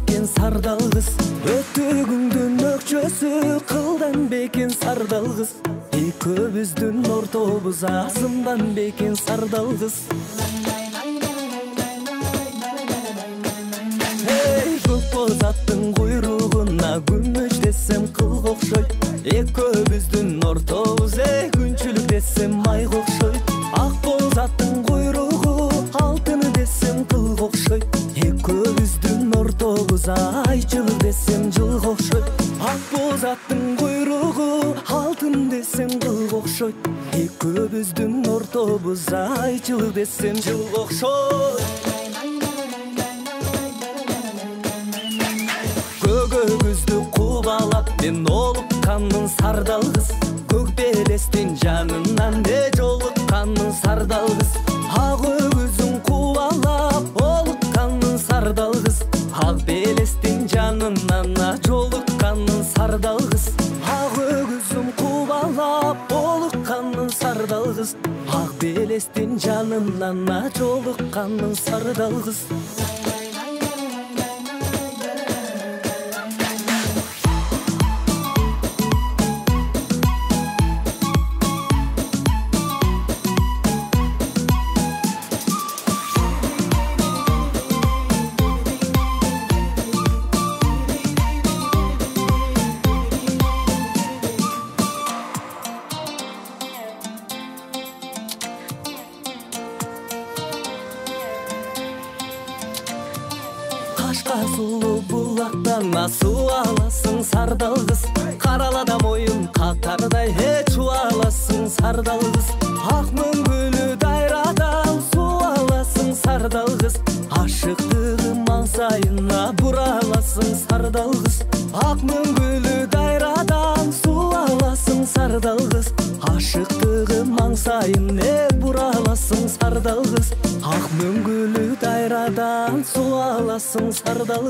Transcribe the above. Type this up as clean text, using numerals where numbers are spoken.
бекен сардал кыз, өтүгүңдүн өкчөсү кылдан бекен сардал кыз, экөөбүздүн ортобуз азымдан бекен сардал кыз. Көк боз аттын куйругуна күмүш десем кылга окшойт, экөөбүздүн ортобуз күнчүлүк десем майга окшойт. Ак боз аттын куйругу алтын десем кылга окшойт, экөөбүздүн ортобуз айчылык десем жылга окшойт. Ак боз аттын куйругу алтын десем кылга окшойт, экөөбүздүн ортобуз айчылык десем жылга окшойт. Көгөбүздү кубалап мен олукканмын сардал кыз, көк белестин жанынан жолукканмын сардал кыз. Ак өгүзүн кубалап олукканмын сардал кыз, ак белестин жанынан жолукканмын сардал кыз. Ак өгүзүн кубалап олукканмын сардал кыз, ак белестин жанынан жолукканмын сардал кыз. Кашка сулуу булактан суу аласың сардал кыз, каралада моюн катардай чубаласың сардал кыз. Ак мөңгүлүү дайрадан суу аласың сардал кыз, ашыктыгы маңсайына бураласың сардал кыз. Ак мөңгүлүү дайрадан суу аласың сардал кыз, ашыктыгы маңсайына бураласың сардал кыз. Ак мөңгүлүү дайрадан суу аласың сардал кыз.